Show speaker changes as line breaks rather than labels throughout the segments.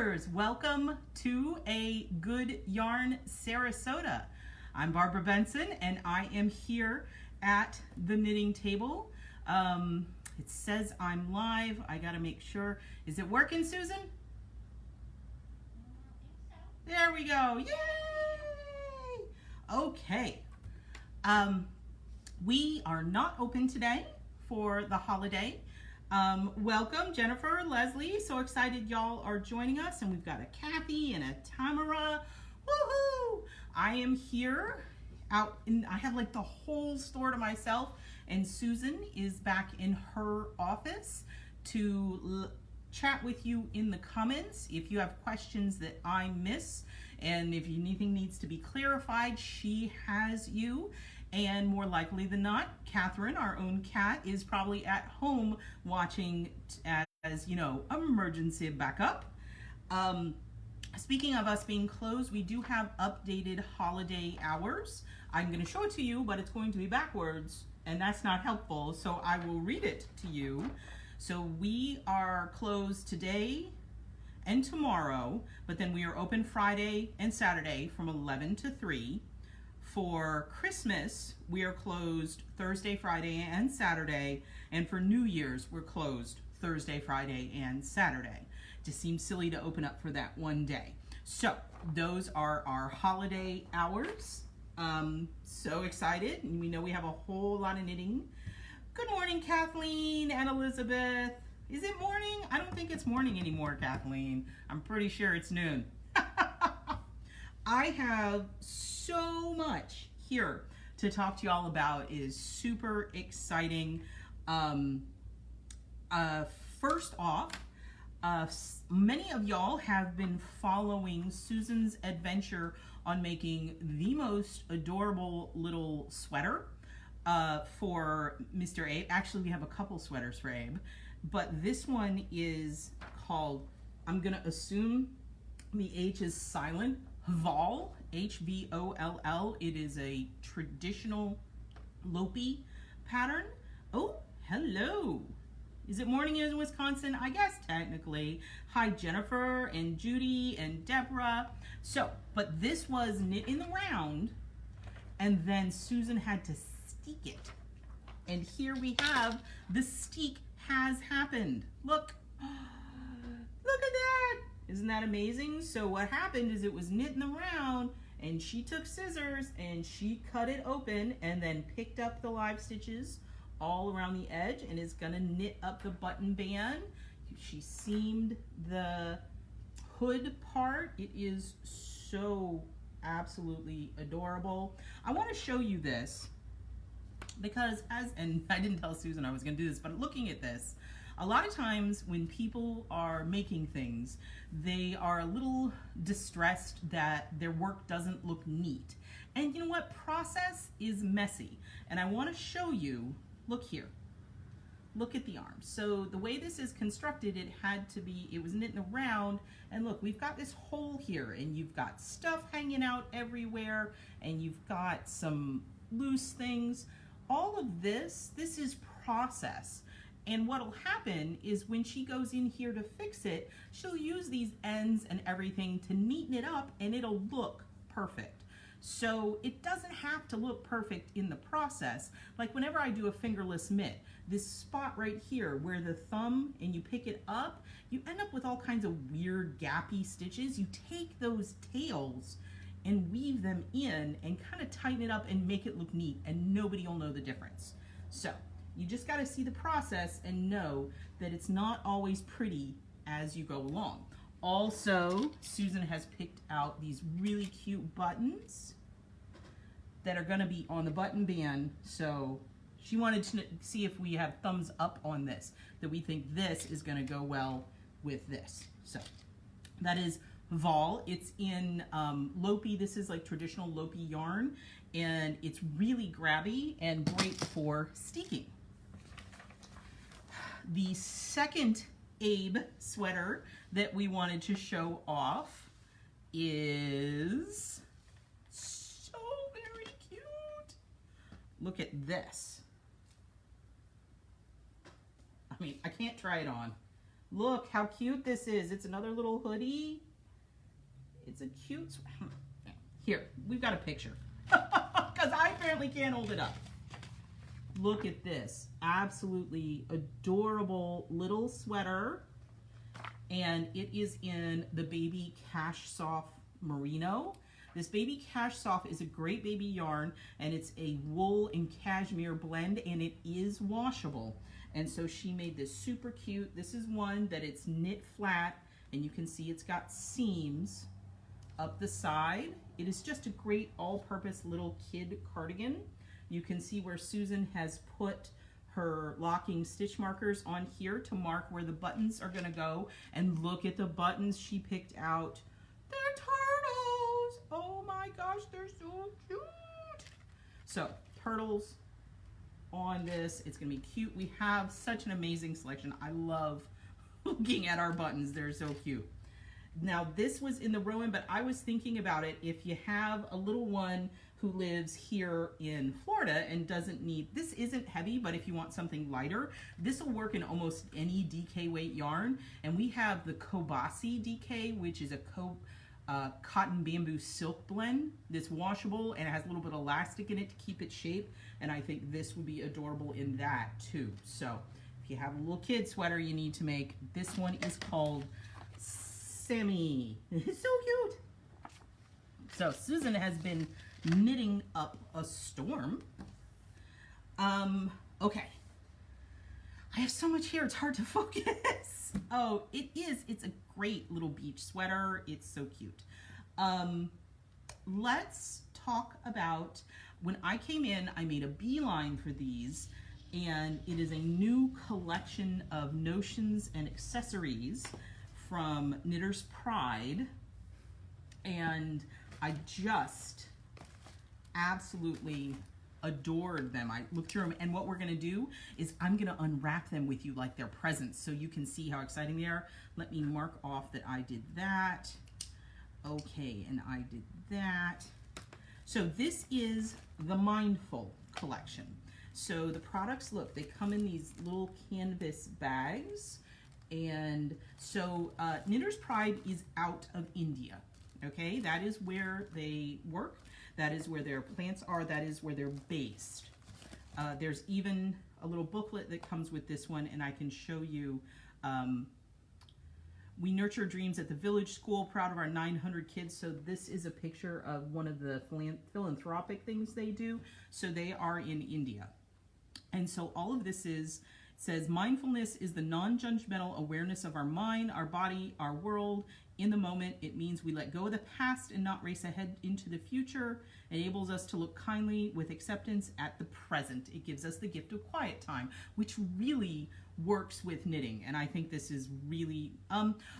Yarners, welcome to a Good Yarn Sarasota. I'm Barbara Benson and I am here at the knitting table. It says I'm live. I gotta make sure. Is it working, Susan? There we go. Yay! Okay. We are not open today for the holiday. Welcome, Jennifer, Leslie. So excited y'all are joining us. And we've got a Kathy and a Tamara. Woohoo! I am here out in, I have like the whole store to myself. And Susan is back in her office to chat with you in the comments. If you have questions that I miss and if anything needs to be clarified, she has you. And more likely than not, Catherine, our own cat, is probably at home watching as you know, emergency backup. Speaking of us being closed, we do have updated holiday hours. I'm going to show it to you, but it's going to be backwards, and that's not helpful, so I will read it to you. So we are closed today and tomorrow, but then we are open Friday and Saturday from 11 to 3. For Christmas, we are closed Thursday, Friday, and Saturday. And for New Year's, we're closed Thursday, Friday, and Saturday. It just seems silly to open up for that one day. So those are our holiday hours. So excited. And we know we have a whole lot of knitting. Good morning, Kathleen and Elizabeth. Is it morning? I don't think it's morning anymore, Kathleen. I'm pretty sure it's noon. I have so much here to talk to y'all about. It is super exciting. First off, many of y'all have been following Susan's adventure on making the most adorable little sweater for Mr. Abe. Actually, we have a couple sweaters for Abe, but this one is called, I'm gonna assume the H is silent, Voll, H-V-O-L-L. It is a traditional Lopi pattern. Oh, hello. Is it morning in Wisconsin? I guess technically. Hi, Jennifer and Judy and Deborah. So, but this was knit in the round, and then Susan had to steek it. And here we have the steek has happened. Look. Look at that. Isn't that amazing? So what happened is it was knit in the round, and she took scissors and she cut it open and then picked up the live stitches all around the edge and is gonna knit up the button band. She seamed the hood part. It is so absolutely adorable. I want to show you this because and I didn't tell Susan I was gonna do this, but looking at this, a lot of times when people are making things, they are a little distressed that their work doesn't look neat. And you know what? Process is messy. And I want to show you, look here. Look at the arm. So the way this is constructed, it had to be, it was knit in a round. And look, we've got this hole here and you've got stuff hanging out everywhere and you've got some loose things. All of this is process. And what'll happen is when she goes in here to fix it, she'll use these ends and everything to neaten it up and it'll look perfect. So it doesn't have to look perfect in the process. Like whenever I do a fingerless mitt, this spot right here where the thumb and you pick it up, you end up with all kinds of weird gappy stitches. You take those tails and weave them in and kind of tighten it up and make it look neat and nobody will know the difference. So you just got to see the process and know that it's not always pretty as you go along. Also, Susan has picked out these really cute buttons that are going to be on the button band. So she wanted to see if we have thumbs up on this, that we think this is going to go well with this. So that is Voll. It's in Lopi. This is like traditional Lopi yarn, and it's really grabby and great for steeking. The second Abe sweater that we wanted to show off is so very cute. Look at this. I mean, I can't try it on. Look how cute this is. It's another little hoodie. It's a cute, here, we've got a picture. Because I apparently can't hold it up. Look at this. Absolutely adorable little sweater. And it is in the Baby Cash Soft Merino. This Baby Cash Soft is a great baby yarn, and it's a wool and cashmere blend, and it is washable. And so she made this super cute. This is one that it's knit flat, and you can see it's got seams up the side. It is just a great all-purpose little kid cardigan. You can see where Susan has put her locking stitch markers on here to mark where the buttons are gonna go. And look at the buttons she picked out. They're turtles. Oh my gosh, they're so cute. So turtles on this, it's gonna be cute. We have such an amazing selection. I love looking at our buttons. They're so cute. Now this was in the Rowan, but I was thinking about it. If you have a little one who lives here in Florida and doesn't need, this isn't heavy, but if you want something lighter, this will work in almost any DK weight yarn. And we have the Kobasi DK, which is a cotton bamboo silk blend that's washable and it has a little bit of elastic in it to keep its shape. And I think this would be adorable in that too. So if you have a little kid sweater you need to make, this one is called Sammy. It's so cute. So Susan has been knitting up a storm. Okay. I have so much here, it's hard to focus. Oh, it's a great little beach sweater. It's so cute. Let's talk about, when I came in, I made a beeline for these, and it is a new collection of notions and accessories from Knitter's Pride, and I just absolutely adored them. I looked through them, and what we're gonna do is I'm gonna unwrap them with you like they're presents so you can see how exciting they are. Let me mark off that I did that. Okay, and I did that. So this is the Mindful collection. So the products, look, they come in these little canvas bags. And so Knitter's Pride is out of India, okay? That is where they work. That is where their plants are. That is where they're based. There's even a little booklet that comes with this one, and I can show you. We nurture dreams at the village school, proud of our 900 kids. So this is a picture of one of the philanthropic things they do. So they are in India. And so all of this says mindfulness is the non-judgmental awareness of our mind, our body, our world. In the moment, it means we let go of the past and not race ahead into the future. It enables us to look kindly with acceptance at the present. It gives us the gift of quiet time, which really works with knitting. And I think this is really,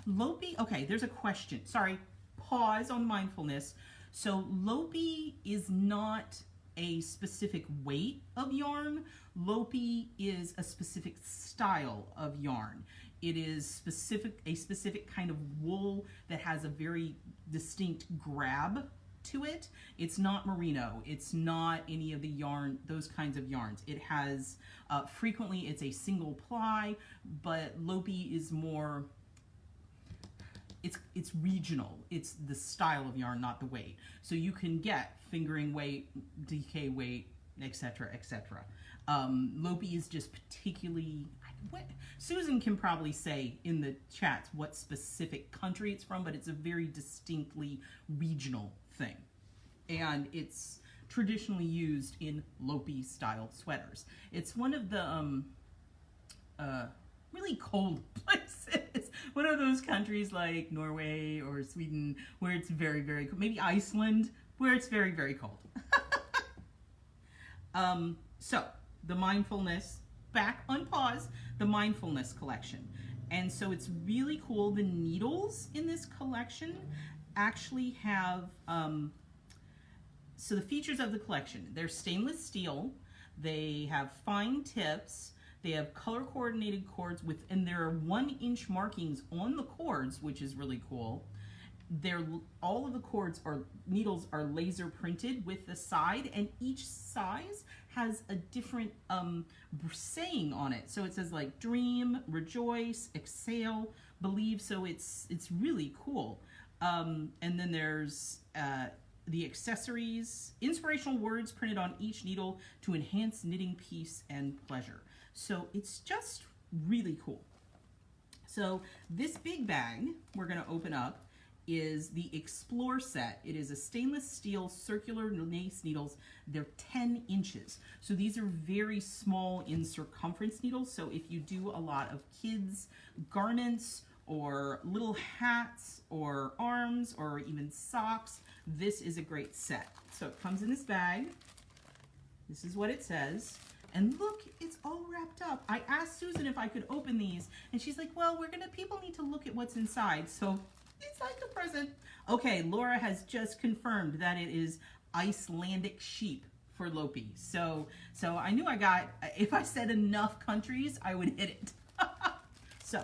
Lopi, okay, there's a question. Sorry, pause on mindfulness. So Lopi is not a specific weight of yarn. Lopi is a specific style of yarn. It is a specific kind of wool that has a very distinct grab to it. It's not merino. It's not any of the yarn, those kinds of yarns. It has, frequently it's a single ply, but Lopi is more, it's regional. It's the style of yarn, not the weight. So you can get fingering weight, DK weight, etc., etc. Lopi is just particularly, Susan can probably say in the chats what specific country it's from, but it's a very distinctly regional thing. And it's traditionally used in Lopi style sweaters. It's one of the really cold places. One of those countries like Norway or Sweden where it's very, very cold. Maybe Iceland where it's very, very cold. So the mindfulness, back on pause, the Mindfulness Collection. And so it's really cool. The needles in this collection actually have, so the features of the collection, they're stainless steel, they have fine tips, they have color coordinated cords and there are 1-inch markings on the cords, which is really cool. all of the cords or needles are laser printed with the side, and each size has a different saying on it. So it says like dream, rejoice, exhale, believe. So it's really cool. And then there's the accessories, inspirational words printed on each needle to enhance knitting peace and pleasure. So it's just really cool. So this big bag we're going to open up is the Explore set. It is a stainless steel circular lace needles. They're 10 inches. So these are very small in circumference needles. So if you do a lot of kids' garments or little hats or arms or even socks, this is a great set. So it comes in this bag. This is what it says. And look, it's all wrapped up. I asked Susan if I could open these, and she's like, well, people need to look at what's inside. So it's like a present. Okay, Laura has just confirmed that it is Icelandic sheep for Lopi. So I knew if I said enough countries, I would hit it. So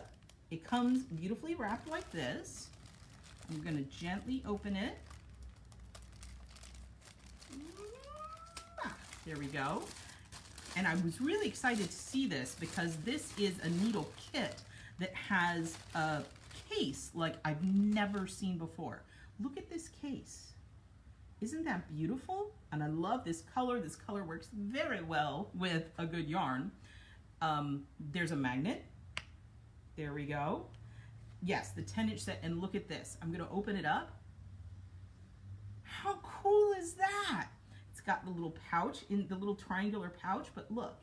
it comes beautifully wrapped like this. I'm gonna gently open it. There we go. And I was really excited to see this because this is a needle kit that has a case like I've never seen before. Look at this case. Isn't that beautiful? And I love this color. This color works very well with a good yarn. There's a magnet. There we go. Yes, the 10-inch set. And look at this. I'm going to open it up. How cool is that? It's got the little pouch, in the little triangular pouch, but look,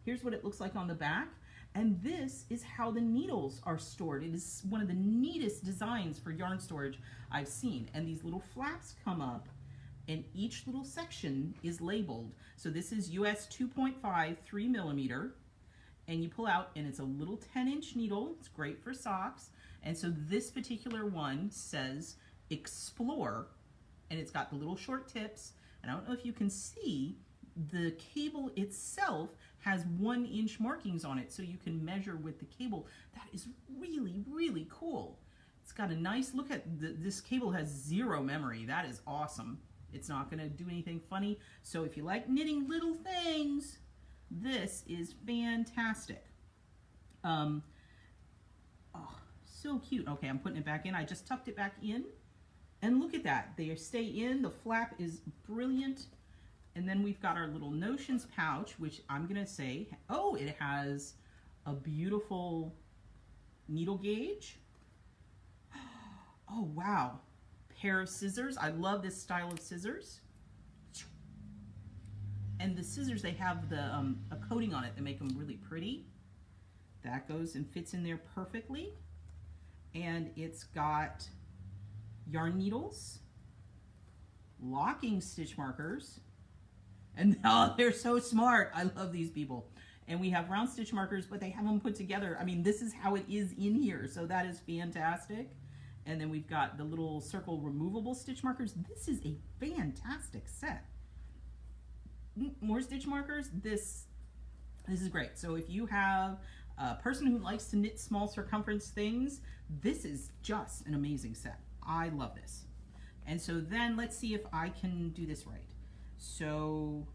here's what it looks like on the back. And this is how the needles are stored. It is one of the neatest designs for yarn storage I've seen. And these little flaps come up, and each little section is labeled. So this is US 2.5, 3 millimeter. And you pull out, and it's a little 10-inch needle. It's great for socks. And so this particular one says Explore, and it's got the little short tips. And I don't know if you can see, the cable itself has 1-inch markings on it, so you can measure with the cable. That is really, really cool. It's got a nice look at this cable has 0 memory. That is awesome. It's not going to do anything funny. So if you like knitting little things, this is fantastic. Oh, so cute. Okay, I'm putting it back in. I just tucked it back in. And look at that. They stay in. The flap is brilliant. And then we've got our little notions pouch, which I'm going to say, oh, it has a beautiful needle gauge. Oh, wow. Pair of scissors. I love this style of scissors. And the scissors, they have the a coating on it that make them really pretty. That goes and fits in there perfectly. And it's got yarn needles, locking stitch markers, and oh, they're so smart. I love these people. And we have round stitch markers, but they have them put together. I mean, this is how it is in here, so that is fantastic. And then we've got the little circle removable stitch markers. This is a fantastic set. More stitch markers. This is great. So if you have a person who likes to knit small circumference things, this is just an amazing set. I love this. And so then let's see if I can do this right. So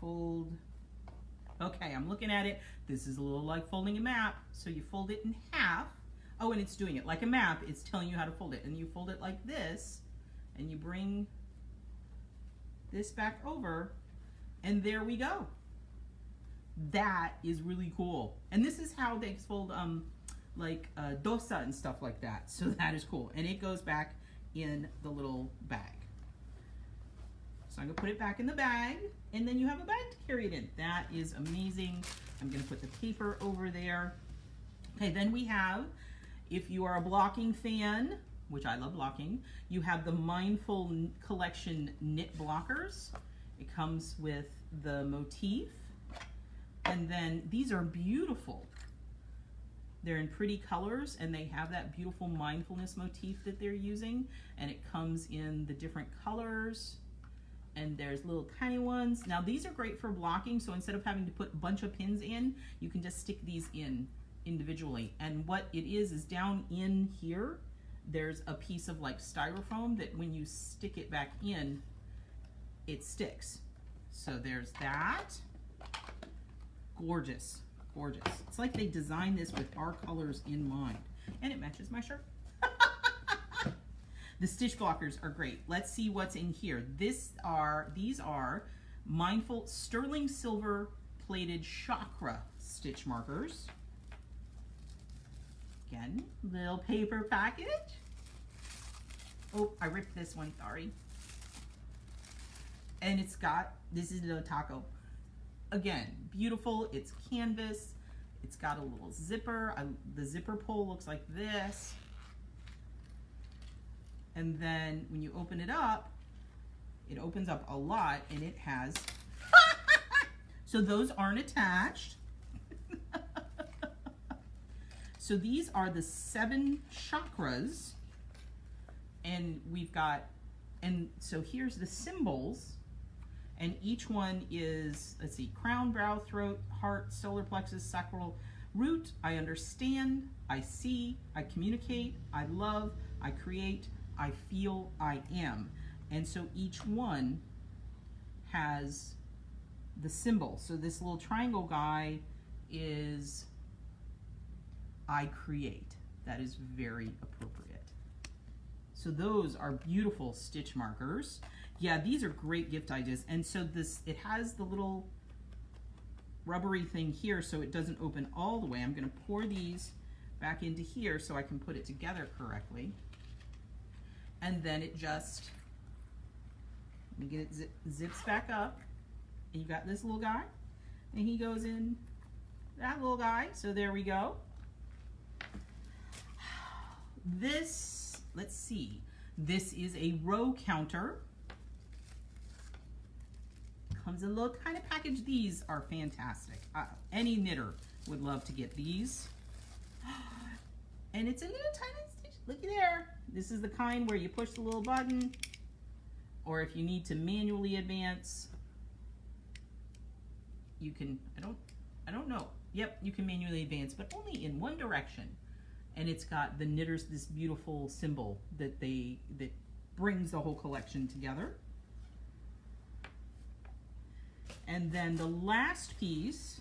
fold. Okay, I'm looking at it. This is a little like folding a map. So you fold it in half. Oh, and it's doing it like a map. It's telling you how to fold it. And you fold it like this, and you bring this back over, and there we go. That is really cool. And this is how they fold dosa and stuff like that. So that is cool. And it goes back in the little bag. So I'm gonna put it back in the bag, and then you have a bag to carry it in. That is amazing. I'm gonna put the paper over there. Okay, then we have, if you are a blocking fan, which I love blocking, you have the Mindful Collection knit blockers. It comes with the motif. And then these are beautiful. They're in pretty colors, and they have that beautiful mindfulness motif that they're using, and it comes in the different colors, and there's little tiny ones. Now these are great for blocking, so instead of having to put a bunch of pins in, you can just stick these in individually. And what it is down in here, there's a piece of like styrofoam that when you stick it back in, it sticks. So there's that. Gorgeous, gorgeous. It's like they designed this with our colors in mind. And it matches my shirt. The stitch blockers are great. Let's see what's in here. These are Mindful sterling silver plated chakra stitch markers. Again, little paper package. Oh, I ripped this one, sorry. And it's got, this is the taco. Again, beautiful, it's canvas. It's got a little zipper. The zipper pull looks like this. And then when you open it opens up a lot, and it has, so those aren't attached. So these are the 7 chakras, and we've got, and so here's the symbols, and each one is, let's see, crown, brow, throat, heart, solar plexus, sacral, root, I understand, I see, I communicate, I love, I create, I feel, I am. And so each one has the symbol. So this little triangle guy is I create. That is very appropriate. So those are beautiful stitch markers. Yeah, these are great gift ideas. And so this, it has the little rubbery thing here so it doesn't open all the way. I'm going to pour these back into here so I can put it together correctly. And then it just, let me get it zips back up. And you've got this little guy, and he goes in that little guy. So there we go. This, let's see, this is a row counter. Comes in a little kind of package. These are fantastic. Any knitter would love to get these. And it's a little tiny stitch. Looky there. This is the kind where you push the little button, or if you need to manually advance, you can, I don't know. Yep, you can manually advance, but only in one direction. And it's got the knitters, this beautiful symbol that brings the whole collection together. And then the last piece,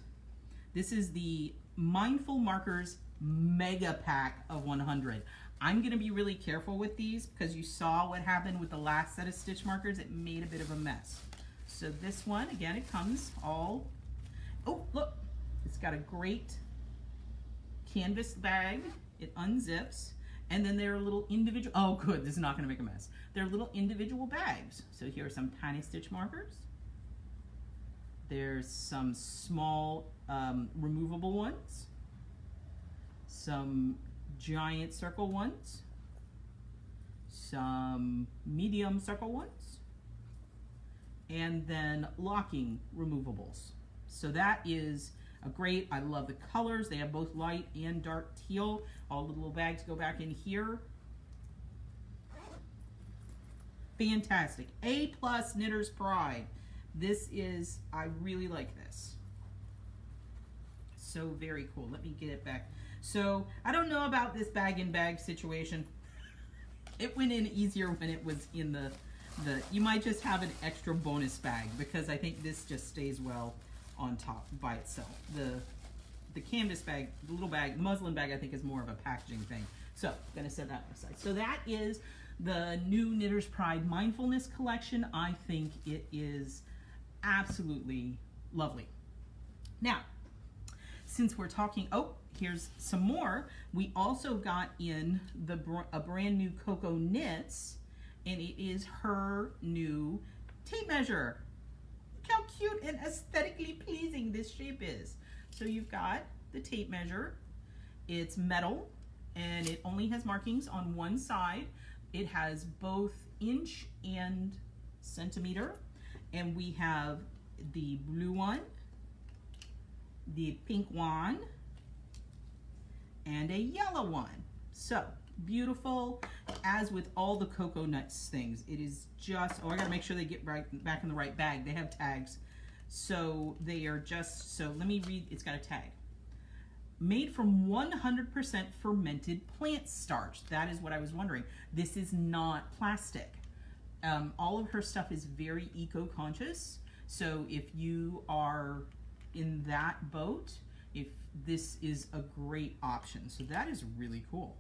this is the Mindful Markers Mega Pack of 100. I'm going to be really careful with these because you saw what happened with the last set of stitch markers. It made a bit of a mess. So this one, again, it comes all, oh, look, it's got a great canvas bag. It unzips, and then there are little individual, oh good, this is not going to make a mess. They're little individual bags. So here are some tiny stitch markers. There's some small removable ones, some giant circle ones, some medium circle ones, and then locking removables. So that is a great, I love the colors. They have both light and dark teal. All the little bags go back in here. Fantastic. A+ Knitter's Pride. This is, I really like this. So very cool. Let me get it back. So I don't know about this bag in bag situation. It went in easier when it was in the you might just have an extra bonus bag because I think this just stays well on top by itself. The canvas bag, the little bag, muslin bag, I think is more of a packaging thing. So I'm gonna set that aside. So that is the new Knitter's Pride Mindfulness Collection. I think it is absolutely lovely. Now, since we're talking, oh, here's some more. We also got in a brand new Coco Knits, and it is her new tape measure. Look how cute and aesthetically pleasing this shape is. So you've got the tape measure. It's metal, and it only has markings on one side. It has both inch and centimeter, and we have the blue one, the pink one, and a yellow one. So beautiful. As with all the Coco Nuts things, it is just, oh, I gotta make sure they get back in the right bag. They have tags. So they are just, so let me read, it's got a tag. made from 100% fermented plant starch. That is what I was wondering. This is not plastic. All of her stuff is very eco-conscious. So if you are in that boat, if this is a great option. So that is really cool.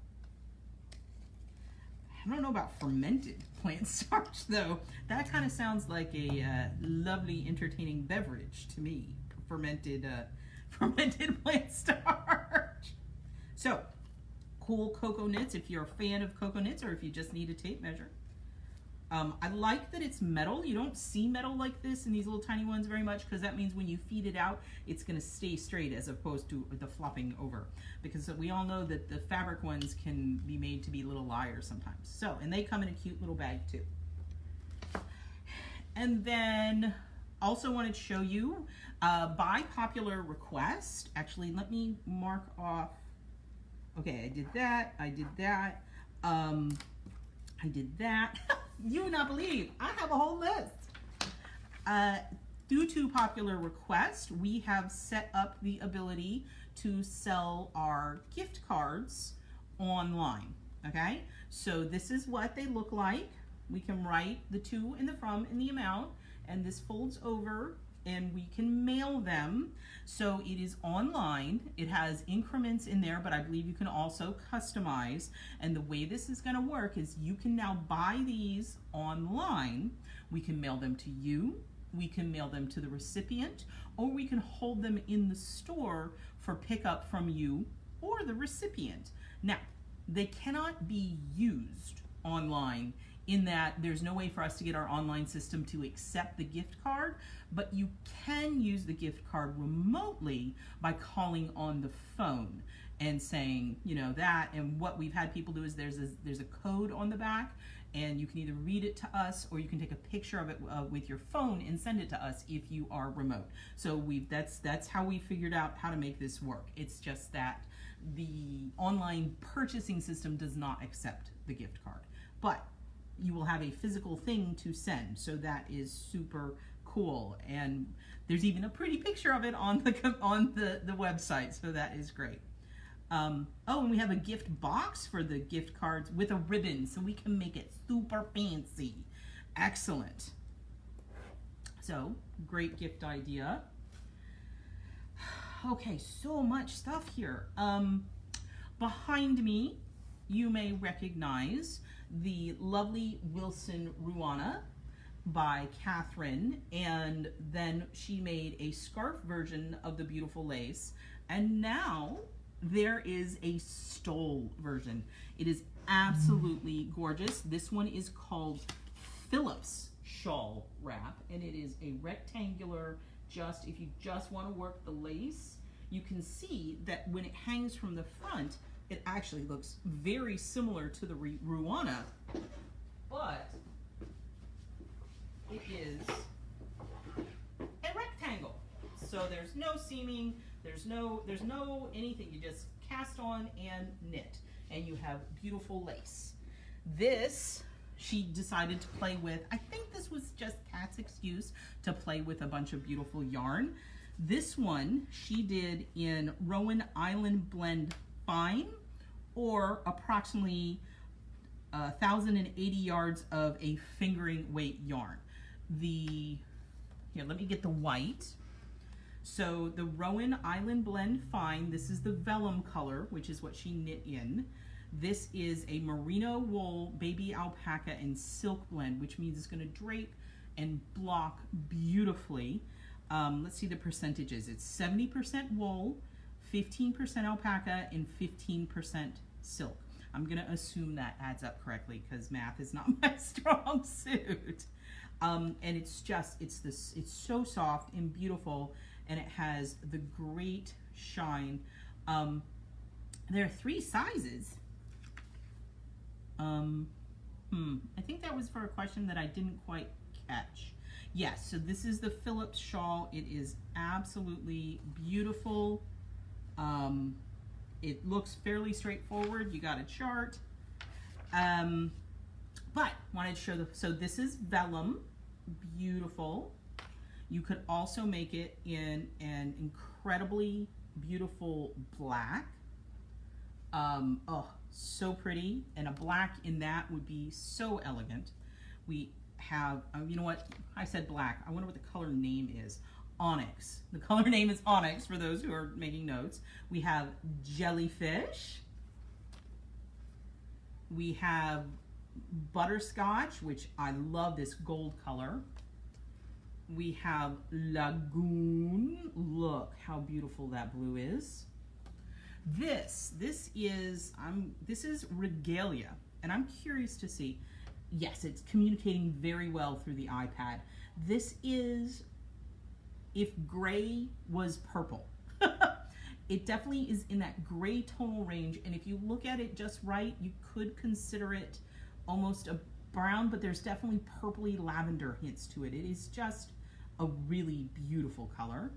I don't know about fermented plant starch though. That kind of sounds like a lovely, entertaining beverage to me. Fermented plant starch. So, cool cocoa nits if you're a fan of cocoa nits or if you just need a tape measure. I like that it's metal. You don't see metal like this in these little tiny ones very much because that means when you feed it out, it's going to stay straight as opposed to the flopping over. Because we all know that the fabric ones can be made to be little liars sometimes. So, and they come in a cute little bag too. And then also wanted to show you by popular request. Actually, let me mark off. Okay, I did that. I did that. I did that. You would not believe, I have a whole list. Due to popular request, we have set up the ability to sell our gift cards online, okay? So this is what they look like. We can write the to and the from and the amount, and this folds over and we can mail them. So it is online. It has increments in there, but I believe you can also customize. And the way this is going to work is you can now buy these online. We can mail them to you, we can mail them to the recipient, or we can hold them in the store for pickup from you or the recipient. Now, they cannot be used online in that there's no way for us to get our online system to accept the gift card, but you can use the gift card remotely by calling on the phone and saying, you know, that. And what we've had people do is there's a code on the back, and you can either read it to us or you can take a picture of it with your phone and send it to us if you are remote. So that's how we figured out how to make this work. It's just that the online purchasing system does not accept the gift card, but you will have a physical thing to send. So that is super cool. And there's even a pretty picture of it on the website. So that is great. Oh, and we have a gift box for the gift cards with a ribbon, so we can make it super fancy. Excellent. So, great gift idea. Okay, so much stuff here. Behind me, you may recognize the lovely Wilson Ruana by Catherine, and then she made a scarf version of the beautiful lace, and now there is a stole version. It is absolutely gorgeous. This one is called Phillips Shawl Wrap, and it is a rectangular, if you just want to work the lace, you can see that when it hangs from the front, it actually looks very similar to the Ruana, but it is a rectangle. So there's no seaming, there's no anything. You just cast on and knit, and you have beautiful lace. This, she decided to play with, I think this was just Kat's excuse to play with a bunch of beautiful yarn. This one she did in Rowan Island Blend Fine, or approximately 1,080 yards of a fingering weight yarn. Here, let me get the white. So the Rowan Island Blend Fine, this is the vellum color, which is what she knit in. This is a merino wool, baby alpaca, and silk blend, which means it's going to drape and block beautifully. Let's see the percentages. It's 70% wool, 15% alpaca, and 15% silk. I'm going to assume that adds up correctly because math is not my strong suit. And it's so soft and beautiful, and it has the great shine. There are 3 sizes. I think that was for a question that I didn't quite catch. Yes, so this is the Phillips shawl. It is absolutely beautiful. It looks fairly straightforward. You got a chart. But wanted to show so this is vellum, beautiful. You could also make it in an incredibly beautiful black. Oh, so pretty. And a black in that would be so elegant. We have, you know what? I said black. I wonder what the color name is. Onyx. The color name is onyx for those who are making notes. We have jellyfish. We have butterscotch, which I love this gold color. We have lagoon. Look how beautiful that blue is. This is regalia, and I'm curious to see. Yes, it's communicating very well through the iPad. This is if gray was purple. It definitely is in that gray tonal range, and if you look at it just right, you could consider it almost a brown, but there's definitely purpley lavender hints to it. It is just a really beautiful color.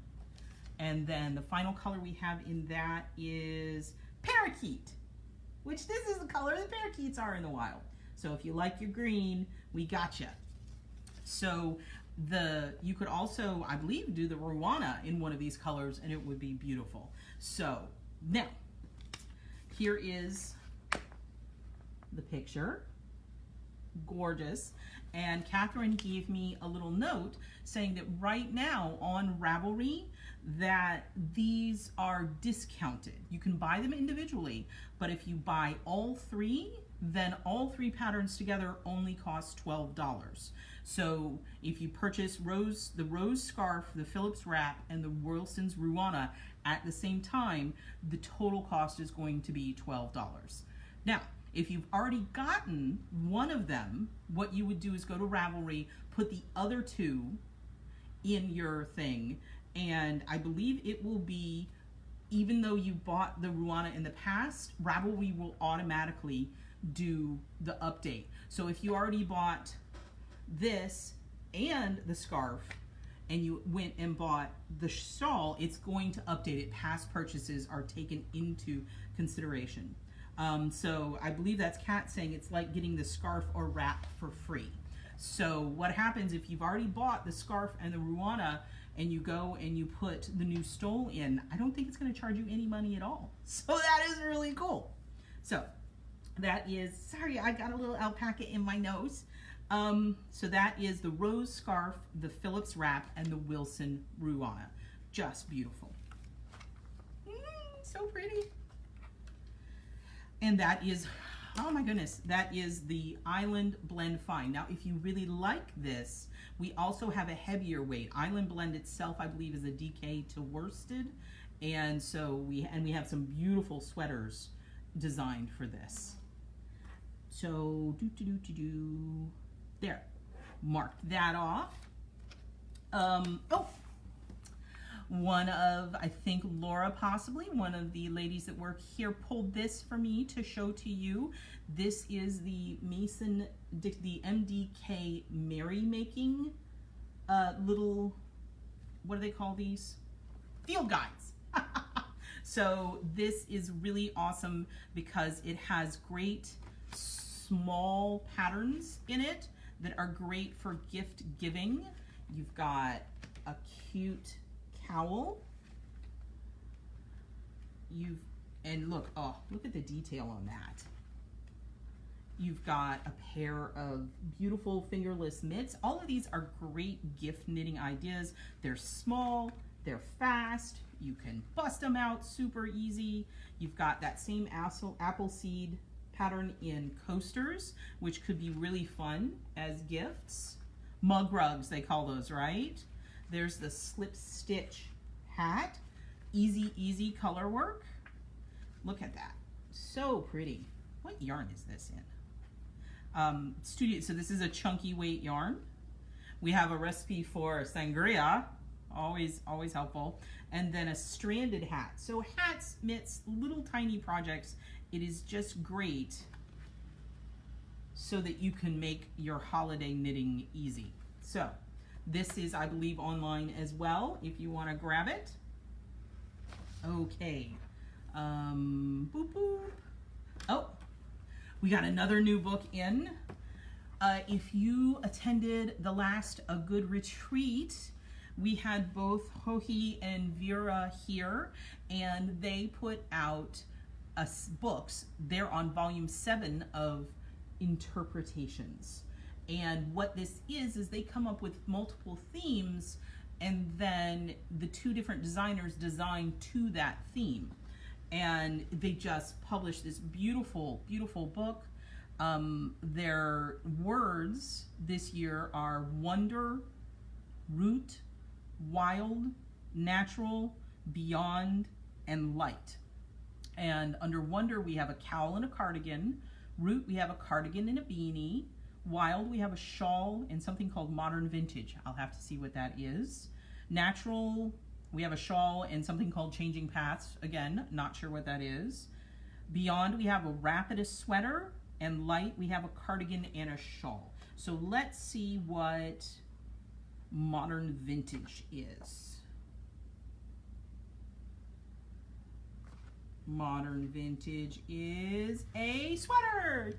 And then the final color we have in that is parakeet, which this is the color that parakeets are in the wild. So if you like your green, we gotcha. So you could also, I believe, do the Ruana in one of these colors and it would be beautiful. So now, here is the picture. Gorgeous. And Catherine gave me a little note saying that right now on Ravelry that these are discounted. You can buy them individually, but if you buy all three, then all three patterns together only cost $12. So if you purchase the rose scarf, the Phillips wrap, and the Wilson's Ruana at the same time, the total cost is going to be $12. Now, if you've already gotten one of them, what you would do is go to Ravelry, put the other two in your thing, and I believe it will be, even though you bought the Ruana in the past, Ravelry will automatically do the update. So if you already bought this and the scarf, and you went and bought the shawl, it's going to update it. Past purchases are taken into consideration. So I believe that's Kat saying it's like getting the scarf or wrap for free. So what happens if you've already bought the scarf and the Ruana and you go and you put the new stole in, I don't think it's going to charge you any money at all. So that is really cool. So that is, sorry, I got a little alpaca in my nose. So that is the rose scarf, the Phillips wrap, and the Wilson Ruana. Just beautiful. So pretty. And that is, oh my goodness, that is the Island Blend Fine. Now, if you really like this, we also have a heavier weight. Island Blend itself, I believe, is a DK to worsted. And so we have some beautiful sweaters designed for this. So, there, marked that off. Oh, one of, I think Laura possibly, one of the ladies that work here pulled this for me to show to you. This is the the MDK merrymaking little, what do they call these? Field guides. So this is really awesome because it has great small patterns in it that are great for gift giving. You've got a cute cowl. And look, oh, look at the detail on that. You've got a pair of beautiful fingerless mitts. All of these are great gift knitting ideas. They're small, they're fast, you can bust them out super easy. You've got that same apple seed pattern in coasters, which could be really fun as gifts. Mug rugs, they call those, right? There's the slip stitch hat. Easy color work. Look at that. So pretty. What yarn is this in? So this is a chunky weight yarn. We have a recipe for sangria, always helpful. And then a stranded hat. So hats, mitts, little tiny projects. It is just great so that you can make your holiday knitting easy. So this is, I believe, online as well if you want to grab it. Okay. Boop, boop. Oh, we got another new book in. If you attended the last A Good Retreat, We had both Hohi and Vera here, and they put out books. They're on volume 7 of interpretations. And what this is they come up with multiple themes, and then the 2 different designers design to that theme. And they just published this beautiful, beautiful book. Their words this year are wonder, root, wild, natural, beyond, and light. And under wonder, we have a cowl and a cardigan. Root, we have a cardigan and a beanie. Wild, we have a shawl and something called modern vintage. I'll have to see what that is. Natural, we have a shawl and something called changing paths. Again, not sure what that is. Beyond, we have a rapidus sweater. And light, we have a cardigan and a shawl. So let's see what modern vintage is. Modern vintage is a sweater.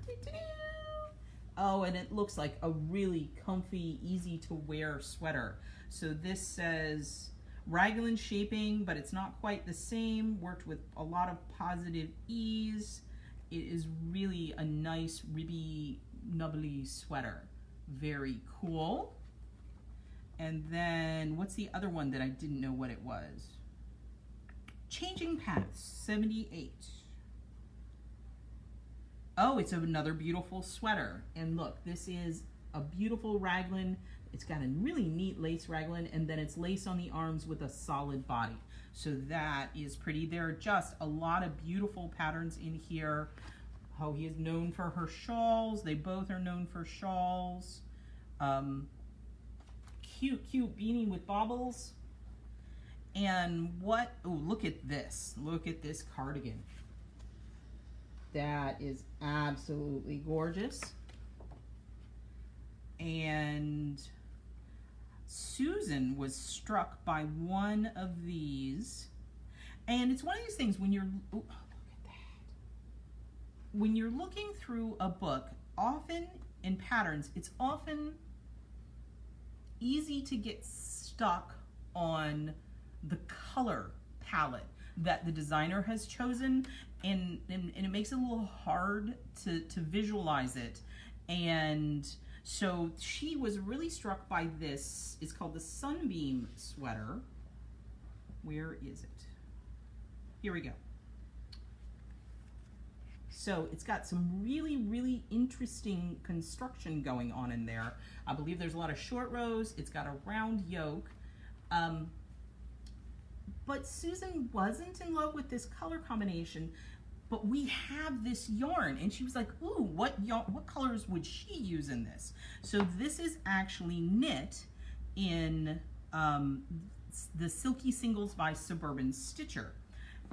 Oh, and it looks like a really comfy, easy to wear sweater. So this says raglan shaping, but it's not quite the same. Worked with a lot of positive ease. It is really a nice, ribby, nubbly sweater. Very cool. And then, what's the other one that I didn't know what it was? Changing Paths, 78. Oh, it's another beautiful sweater. And look, this is a beautiful raglan. It's got a really neat lace raglan, and then it's lace on the arms with a solid body. So that is pretty. There are just a lot of beautiful patterns in here. Hohi is known for her shawls. They both are known for shawls. Cute, cute beanie with baubles. And what, oh, look at this. Look at this cardigan. That is absolutely gorgeous. And Susan was struck by one of these. And it's one of these things when you're, oh, look at that. When you're looking through a book, often in patterns, it's often easy to get stuck on the color palette that the designer has chosen, and it makes it a little hard to visualize it. And so she was really struck by this. It's called the Sunbeam Sweater. Where is it? Here we go. So it's got some really, really interesting construction going on in there. I believe there's a lot of short rows. It's got a round yoke. But Susan wasn't in love with this color combination, but we have this yarn, and she was like, ooh, what colors would she use in this? So this is actually knit in the Silky Singles by Suburban Stitcher.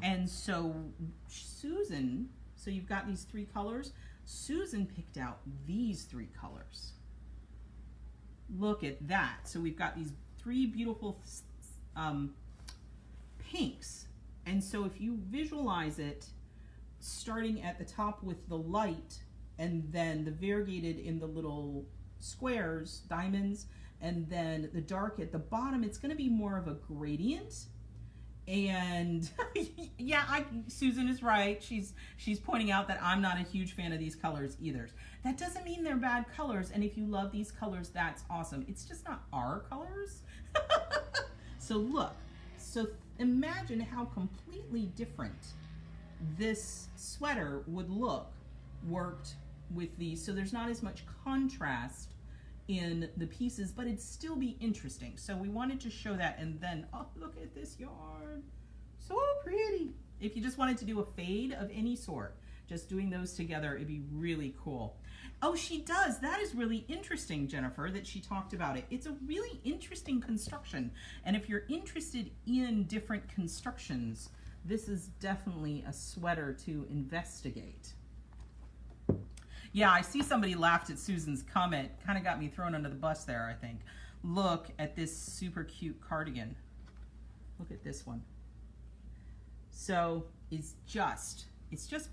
And so Susan, so you've got these 3 colors. Susan picked out these 3 colors. Look at that. So we've got these 3 beautiful pinks. And so if you visualize it, starting at the top with the light, and then the variegated in the little squares, diamonds, and then the dark at the bottom, it's going to be more of a gradient. And yeah, Susan is right. She's pointing out that I'm not a huge fan of these colors either. That doesn't mean they're bad colors, and if you love these colors, that's awesome. It's just not our colors. So look, so imagine how completely different this sweater would look worked with these. So there's not as much contrast in the pieces, but it'd still be interesting. So we wanted to show that. And then, oh, look at this yarn. So pretty. If you just wanted to do a fade of any sort, just doing those together, it'd be really cool. Oh, she does. That is really interesting, Jennifer, that she talked about it. It's a really interesting construction. And if you're interested in different constructions, this is definitely a sweater to investigate. Yeah, I see somebody laughed at Susan's comment. Kind of got me thrown under the bus there, I think. Look at this super cute cardigan. Look at this one. So it's just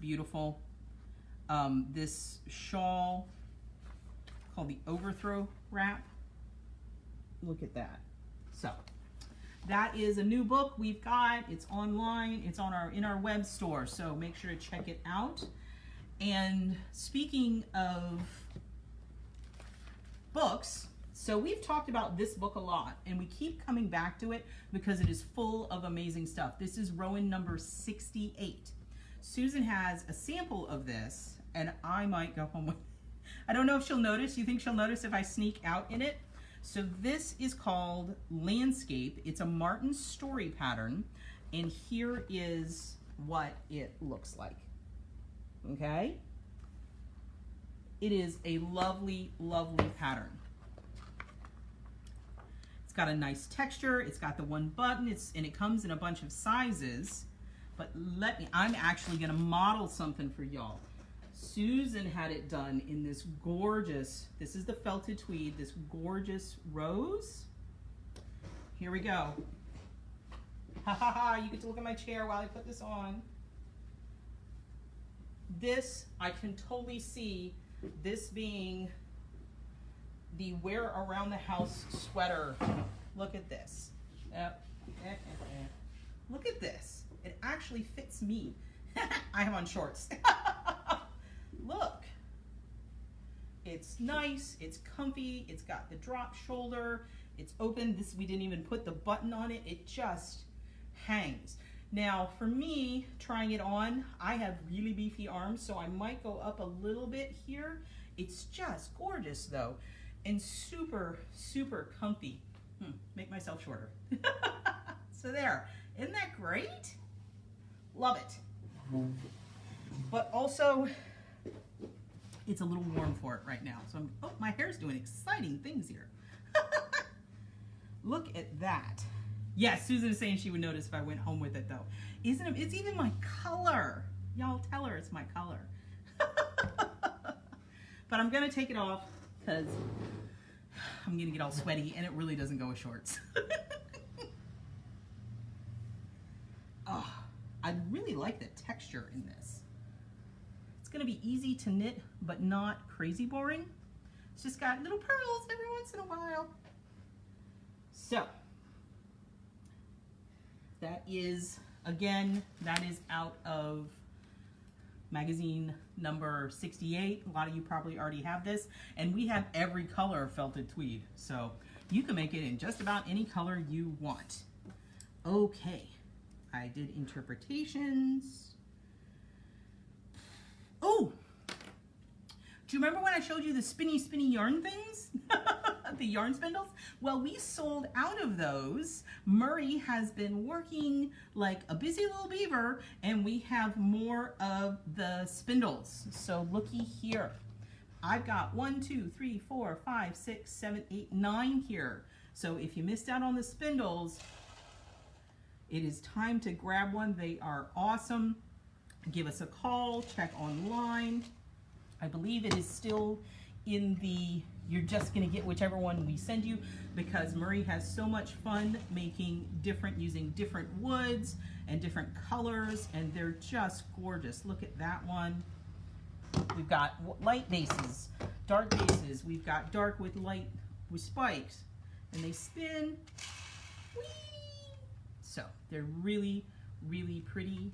beautiful. This shawl called the overthrow wrap. Look at that. So That is a new book we've got. It's online. It's on in our web store. So make sure to check it out. And speaking of books, so we've talked about this book a lot, and we keep coming back to it because it is full of amazing stuff. This is Rowan number 68. Susan has a sample of this, and I might go home with it. I don't know if she'll notice. You think she'll notice if I sneak out in it? So this is called Landscape. It's a Martin story pattern, and here is what it looks like. Okay? It is a lovely, lovely pattern. It's got a nice texture. It's got the one button. And it comes in a bunch of sizes. But I'm actually going to model something for y'all. Susan had it done in this gorgeous, this is the felted tweed, this gorgeous rose. Here we go. Ha ha ha, you get to look at my chair while I put this on. This, I can totally see this being the wear around the house sweater. Look at this. Look at this. It actually fits me. I have on shorts. Look. It's nice, it's comfy, it's got the drop shoulder, it's open. This, we didn't even put the button on it. It just hangs. Now, for me, trying it on, I have really beefy arms, so I might go up a little bit here. It's just gorgeous, though, and super, super comfy. Make myself shorter. So there. Isn't that great? Love it. But also, it's a little warm for it right now. So oh, my hair's doing exciting things here. Look at that. Yes, Susan is saying she would notice if I went home with it, though. Isn't it? It's even my color. Y'all tell her it's my color. But I'm gonna take it off because I'm gonna get all sweaty, and it really doesn't go with shorts. Oh, I really like the texture in this. It's gonna be easy to knit, but not crazy boring. It's just got little pearls every once in a while. So, that is, again, that is out of magazine number 68. A lot of you probably already have this. And we have every color of felted tweed. So, you can make it in just about any color you want. Okay, I did interpretations. Oh! Do you remember when I showed you the spinny yarn things? The yarn spindles? Well, we sold out of those. Murray has been working like a busy little beaver, and we have more of the spindles. So looky here. I've got 1, 2, 3, 4, 5, 6, 7, 8, 9 here. So if you missed out on the spindles, it is time to grab one. They are awesome. Give us a call, check online. I believe it is still in the, you're just gonna get whichever one we send you, because Murray has so much fun making using different woods and different colors, and they're just gorgeous. Look at that one. We've got light bases, dark bases. We've got dark with light with spikes, and they spin. Whee! So they're really, really pretty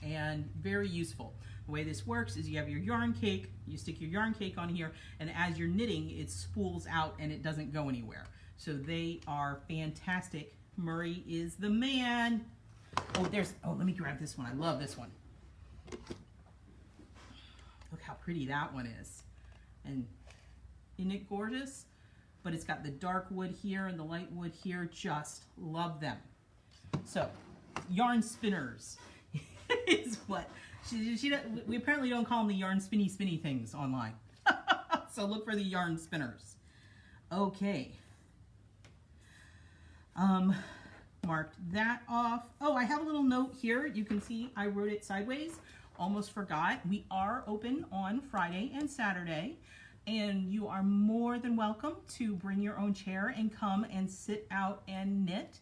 and very useful. The way this works is you have your yarn cake, you stick your yarn cake on here, and as you're knitting, it spools out and it doesn't go anywhere. So they are fantastic. Murray is the man. Oh, let me grab this one. I love this one. Look how pretty that one is. And isn't it gorgeous? But it's got the dark wood here and the light wood here. Just love them. So, yarn spinners is what we apparently don't call them the yarn spinny things online. So look for the yarn spinners. Okay. Marked that off. Oh, I have a little note here. You can see I wrote it sideways. Almost forgot. We are open on Friday and Saturday, and you are more than welcome to bring your own chair and come and sit out and knit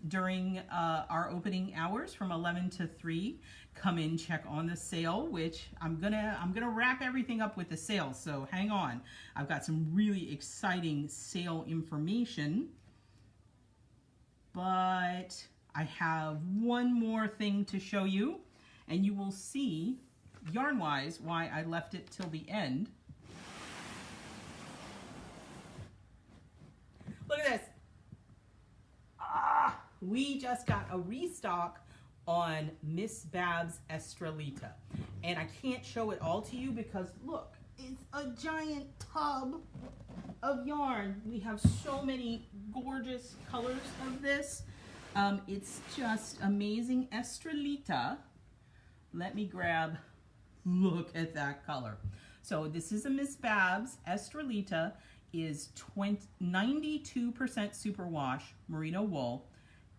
during our opening hours from 11 to 3. Come in, check on the sale, which I'm gonna wrap everything up with the sale, so hang on. I've got some really exciting sale information. but I have one more thing to show you, and you will see yarn-wise why I left it till the end. Look at this. We just got a restock on Miss Babs Estrelita, and I can't show it all to you because look, it's a giant tub of yarn. We have so many gorgeous colors of this. It's just amazing. Estrelita. Let me grab, look at that color. So this is a Miss Babs. Estrelita is 92% superwash merino wool,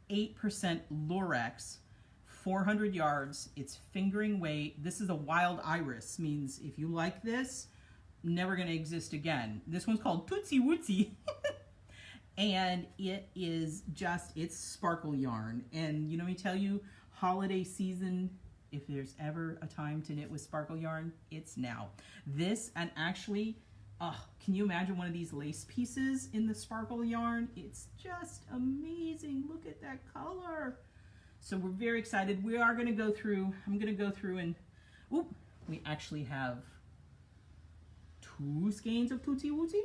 8% lurex, 400 yards. It's fingering weight. This is a wild iris, means if you like this, never going to exist again. This one's called Tootsie Wootsy. And it is just, it's sparkle yarn. And you know, let me tell you, holiday season, if there's ever a time to knit with sparkle yarn, it's now. This, and actually, can you imagine one of these lace pieces in the sparkle yarn? It's just amazing. Look at that color. So we're very excited. We are going to go through, I'm going to go through and, oop, we actually have 2 skeins of Tootsie Wootsy.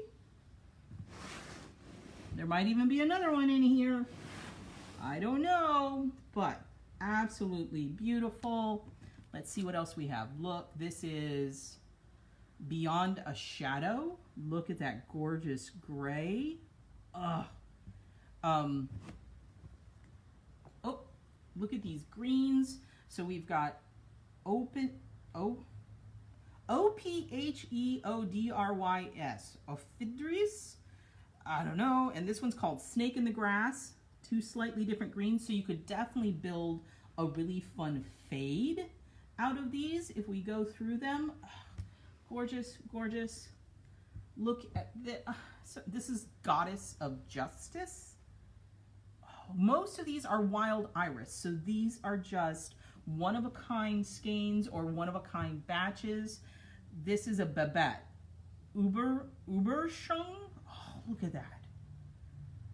There might even be another one in here. I don't know, but absolutely beautiful. Let's see what else we have. Look, this is Beyond a Shadow. Look at that gorgeous gray. Oh, look at these greens. So we've got O-P-H-E-O-D-R-Y-S. Ophidris. I don't know. And this one's called Snake in the Grass. 2 slightly different greens. So you could definitely build a really fun fade out of these if we go through them. Gorgeous, gorgeous. Look at this. So this is Goddess of Justice. Most of these are wild iris. So these are just one-of-a-kind skeins or one-of-a-kind batches. This is a Babette. Uberschung. Oh, look at that.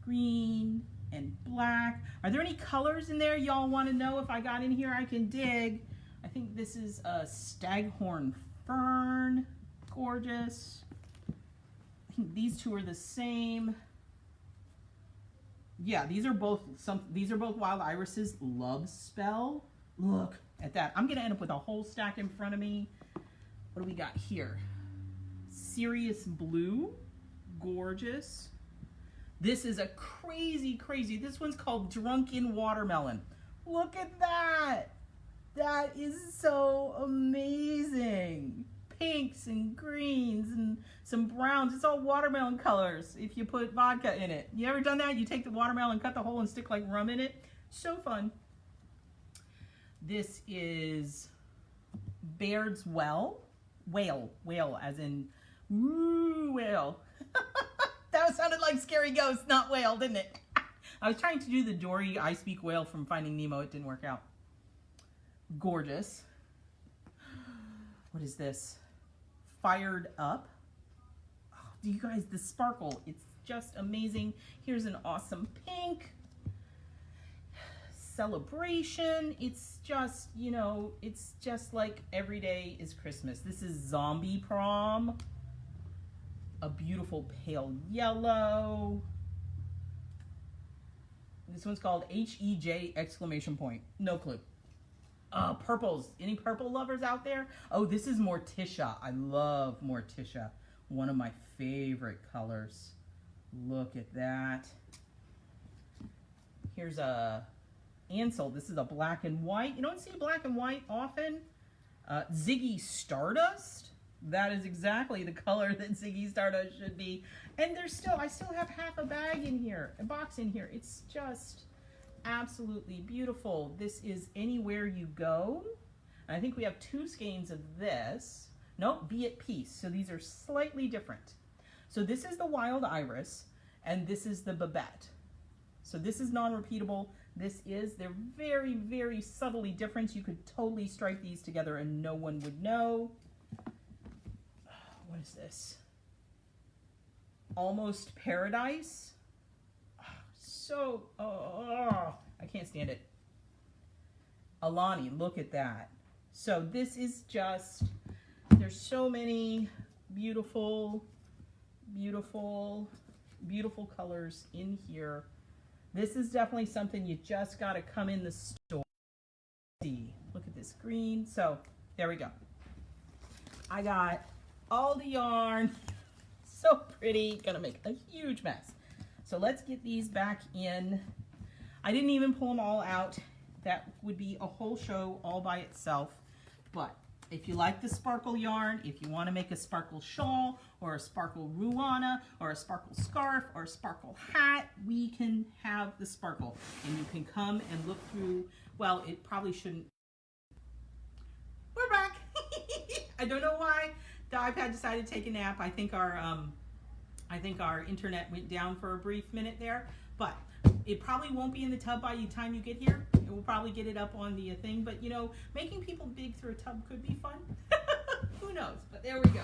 Green and black. Are there any colors in there y'all want to know? If I got in here, I can dig. I think this is a Staghorn Fern. Gorgeous. I think these 2 are the same. Yeah, these are both wild irises. Love Spell. Look at that. I'm gonna end up with a whole stack in front of me. What do we got here? Sirius Blue. Gorgeous. This is a crazy. This one's called Drunken Watermelon. Look at that. That is so amazing. Pinks and greens and some browns. It's all watermelon colors if you put vodka in it. You ever done that? You take the watermelon, cut the hole, and stick like rum in it. So fun. This is Baird's Whale, as in woo, whale. That sounded like Scary Ghost, not whale, didn't it? I was trying to do the Dory I Speak Whale from Finding Nemo. It didn't work out. Gorgeous. What is this? Fired Up. Oh, you guys, the sparkle, it's just amazing. Here's an awesome pink. Celebration. It's just, you know, it's just like every day is Christmas. This is Zombie Prom. A beautiful pale yellow. This one's called H-E-J exclamation point. No clue. Purples. Any purple lovers out there? Oh, this is Morticia. I love Morticia. One of my favorite colors. Look at that. Here's a Ansel. This is a black and white. You don't see black and white often. Ziggy Stardust. That is exactly the color that Ziggy Stardust should be. And I still have half a bag in here, a box in here. It's just absolutely beautiful. This is Anywhere You Go. And I think we have 2 skeins of this. Nope, Be at Peace. So these are slightly different. So this is the Wild Iris, and this is the Babette. So this is non-repeatable. They're very, very subtly different. You could totally stripe these together and no one would know. What is this? Almost Paradise. Oh, so, I can't stand it. Alani, look at that. So this is just, there's so many beautiful, beautiful, beautiful colors in here. This is definitely something you just got to come in the store. See, look at this green. So there we go. I got all the yarn. So pretty. Gonna make a huge mess. So let's get these back in. I didn't even pull them all out. That would be a whole show all by itself. But if you like the sparkle yarn, if you want to make a sparkle shawl or a sparkle ruana or a sparkle scarf or a sparkle hat, we can have the sparkle. And you can come and look through, well, it probably shouldn't. We're back. I don't know why the iPad decided to take a nap. I think our internet went down for a brief minute there, but it probably won't be in the tub by the time you get here. It will probably get it up on the thing, but you know, making people dig through a tub could be fun. Who knows? But there we go.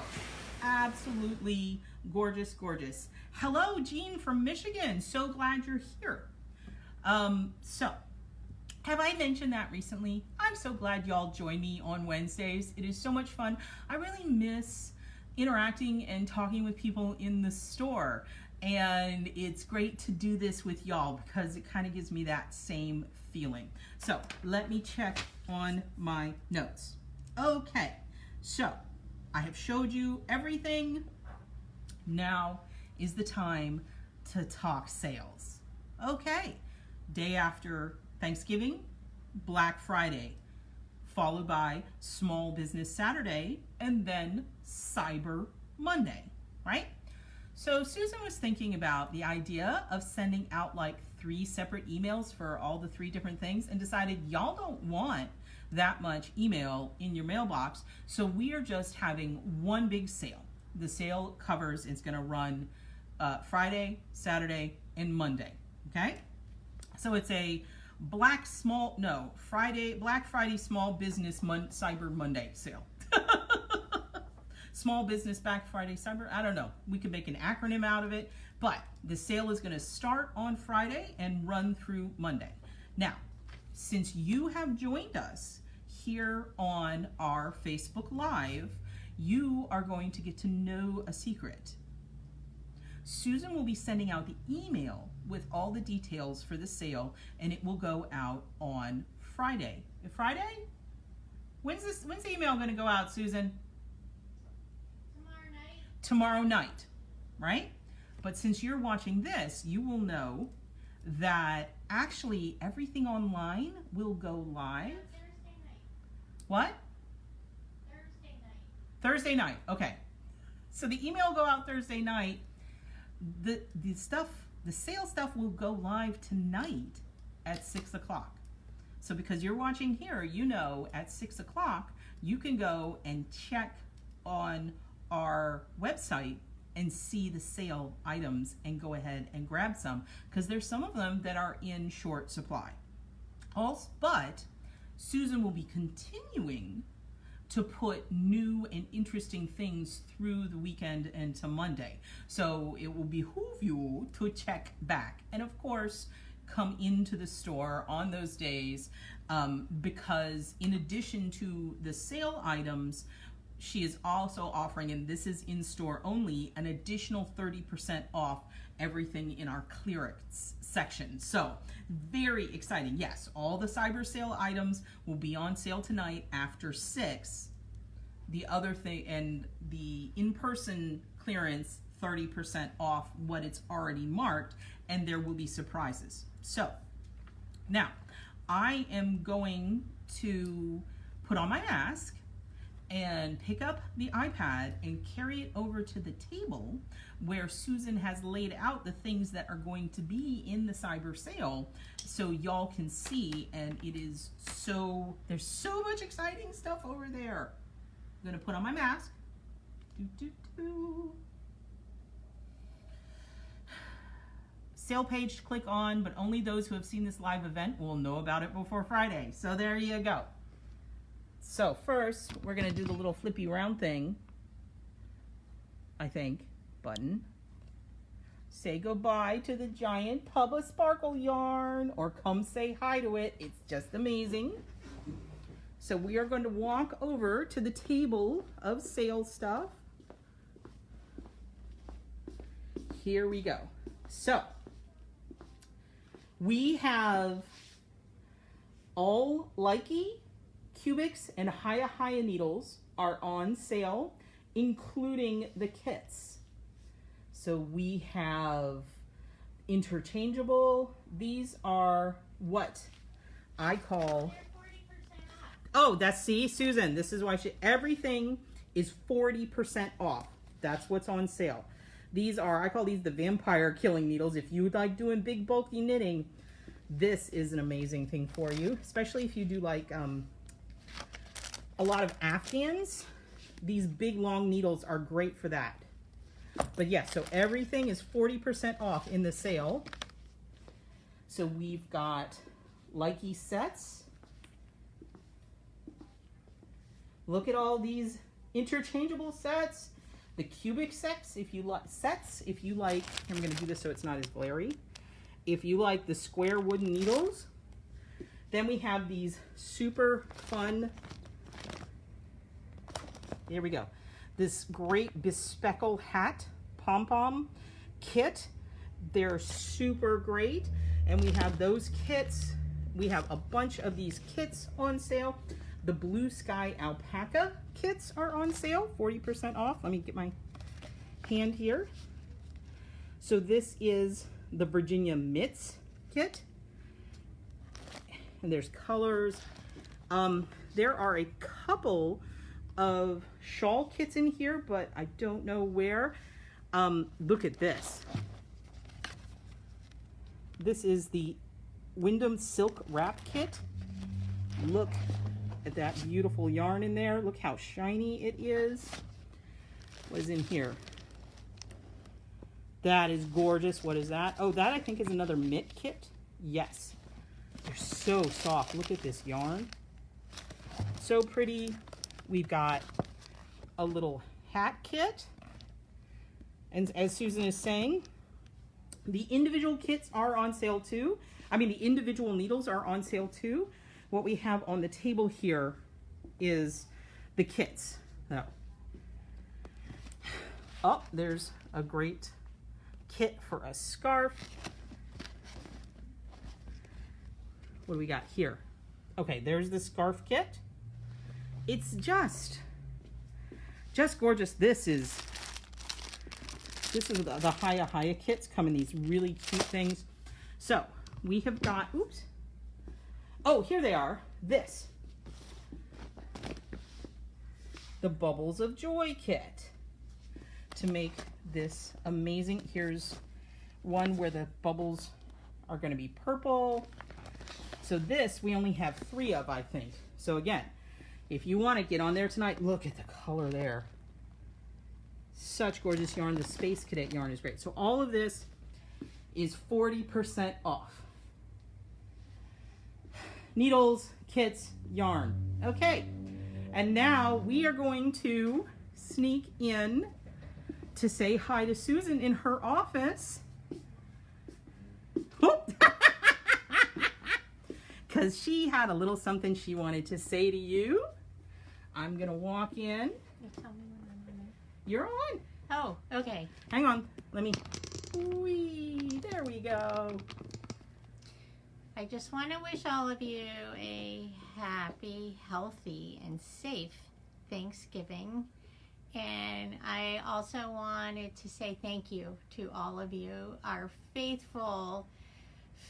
Absolutely gorgeous, gorgeous. Hello, Jean from Michigan. So glad you're here. So, have I mentioned that recently? I'm so glad y'all join me on Wednesdays. It is so much fun. I really miss interacting and talking with people in the store. And it's great to do this with y'all because it kind of gives me that same feeling. So let me check on my notes. Okay, so I have showed you everything. Now is the time to talk sales. Okay, day after Thanksgiving, Black Friday, followed by Small Business Saturday, and then Cyber Monday, right? So Susan was thinking about the idea of sending out like 3 separate emails for all the 3 different things and decided y'all don't want that much email in your mailbox. So we are just having one big sale. The sale covers, it's gonna run Friday, Saturday, and Monday, okay? So it's a Black Friday Small Business Cyber Monday sale. Small Business Black Friday Cyber, I don't know. We could make an acronym out of it, but the sale is gonna start on Friday and run through Monday. Now, since you have joined us here on our Facebook Live, you are going to get to know a secret. Susan will be sending out the email with all the details for the sale, and it will go out on Friday. Friday? When's the email gonna go out, Susan? Tomorrow night, right? But since you're watching this, you will know that actually everything online will go live.
Thursday night.
What?
Thursday night.
Thursday night, okay. So the email will go out Thursday night. The sale stuff will go live tonight at 6 o'clock. So because you're watching here, you know at 6 o'clock, you can go and check on our website and see the sale items and go ahead and grab some, because there's some of them that are in short supply. Also, but Susan will be continuing to put new and interesting things through the weekend and to Monday. So it will behoove you to check back. And of course, come into the store on those days because in addition to the sale items, she is also offering, and this is in store only, an additional 30% off everything in our clearance section. So very exciting. Yes, all the cyber sale items will be on sale tonight after 6. The other thing, and the in-person clearance, 30% off what it's already marked, and there will be surprises. So now I am going to put on my mask and pick up the iPad and carry it over to the table where Susan has laid out the things that are going to be in the cyber sale so y'all can see. And it is there's so much exciting stuff over there. I'm gonna put on my mask. Sale page to click on, but only those who have seen this live event will know about it before Friday. So there you go. So first, we're gonna do the little flippy round thing, I think, button. say goodbye to the giant tub of sparkle yarn or come say hi to it. It's just amazing. So we are going to walk over to the table of sale stuff. Here we go. So we have all Likey, Cubics, and Hiya needles are on sale, including the kits. So we have interchangeable. These are what I call... Oh, see, Susan, this is why everything is 40% off. That's what's on sale. These are, I call these the vampire killing needles. If you like doing big bulky knitting, this is an amazing thing for you, especially if you do like a lot of Afghans. These big long needles are great for that. But yeah, so everything is 40% off in the sale. So we've got Likey sets. Look at all these interchangeable sets. The cubic sets, if you like, I'm going to do this so it's not as glary. If you like the square wooden needles, then we have these super fun, here we go, this great bespeckle hat pom-pom kit. They're super great. And we have those kits. We have a bunch of these kits on sale. The Blue Sky Alpaca kits are on sale, 40% off. Let me get my hand here. So this is the Virginia Mitts kit. And there's colors. There are a couple of shawl kits in here, but I don't know where. Look at this. This is the Wyndham Silk Wrap Kit. Look at that beautiful yarn in there. Look how shiny it is. What is in here? That is gorgeous. What is that? Oh, that I think is another mitt kit. Yes. They're so soft. Look at this yarn. So pretty. We've got a little hat kit. And as Susan is saying, the individual kits are on sale too. I mean, the individual needles are on sale too. What we have on the table here is the kits. Oh, there's a great kit for a scarf. What do we got here? Okay, there's the scarf kit. It's just gorgeous. This is the Hiya kits, come in these really cute things. So we have got, oops. Oh, here they are. This. The Bubbles of Joy kit. To make this amazing. Here's one where the bubbles are going to be purple. So this we only have 3 of, I think. So again, if you want to get on there tonight, look at the color there. Such gorgeous yarn. The Space Cadet yarn is great. So all of this is 40% off. Needles, kits, yarn. Okay, and now we are going to sneak in to say hi to Susan in her office. Because she had a little something she wanted to say to you. I'm gonna walk in.
You tell me when I'm on.
You're on.
Oh, okay.
Hang on, let me, whee, there we go.
I just want to wish all of you a happy, healthy, and safe Thanksgiving. And I also wanted to say thank you to all of you, our faithful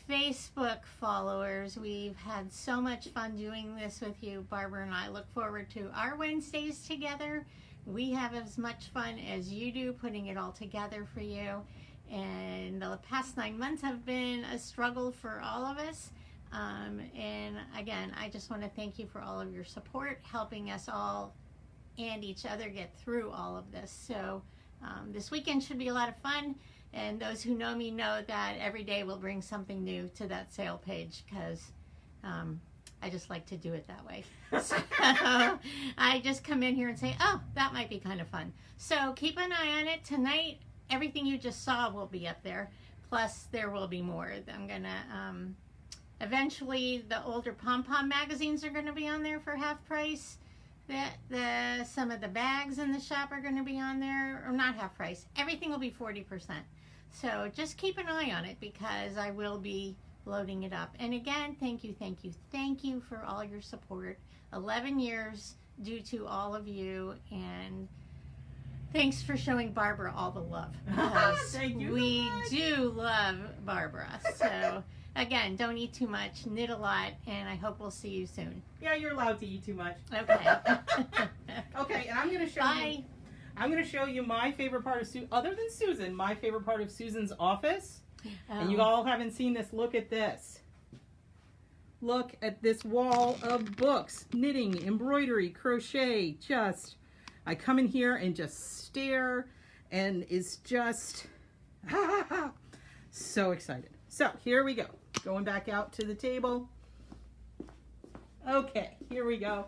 Facebook followers. We've had so much fun doing this with you. Barbara and I look forward to our Wednesdays together. We have as much fun as you do putting it all together for you. And the past 9 months have been a struggle for all of us. And again, I just want to thank you for all of your support, helping us all and each other get through all of this. So this weekend should be a lot of fun. And those who know me know that every day will bring something new to that sale page, because I just like to do it that way. So I just come in here and say, oh, that might be kind of fun. So keep an eye on it tonight. everything you just saw will be up there. Plus, there will be more. I'm gonna eventually the older pom-pom magazines are gonna be on there for half price. Some of the bags in the shop are gonna be on there, or not half price. Everything will be 40%. So just keep an eye on it because I will be loading it up. And again, thank you for all your support. 11 years due to all of you, and thanks for showing Barbara all the love.
Thank you.
We do love Barbara. So again, don't eat too much, knit a lot, and I hope we'll see you soon.
Yeah, you're allowed to eat too much.
Okay.
Okay, and I'm going to show
Bye.
you. I'm going to show you my favorite part of other than Susan, my favorite part of Susan's office. And you all haven't seen this. Look at this. Look at this wall of books, knitting, embroidery, crochet. I come in here and just stare, and it's just so excited. So here we go. Going back out to the table. Okay, here we go.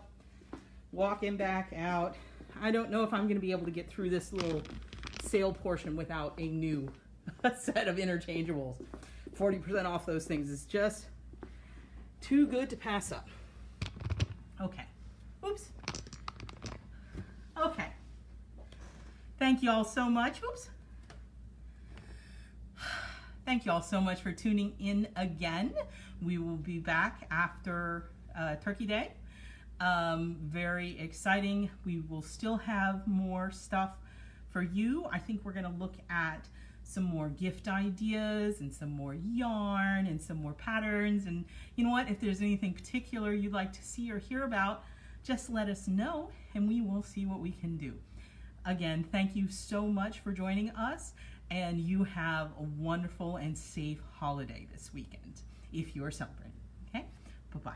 Walking back out. I don't know if I'm going to be able to get through this little sale portion without a new set of interchangeables. 40% off those things is just too good to pass up. Okay. Oops. Okay. Thank you all so much. Oops. Thank you all so much for tuning in again. We will be back after Turkey Day. Very exciting. We will still have more stuff for you. I think we're going to look at some more gift ideas and some more yarn and some more patterns. And you know what? If there's anything particular you'd like to see or hear about, just let us know and we will see what we can do. Again, thank you so much for joining us, and you have a wonderful and safe holiday this weekend if you are celebrating. Okay? Bye-bye.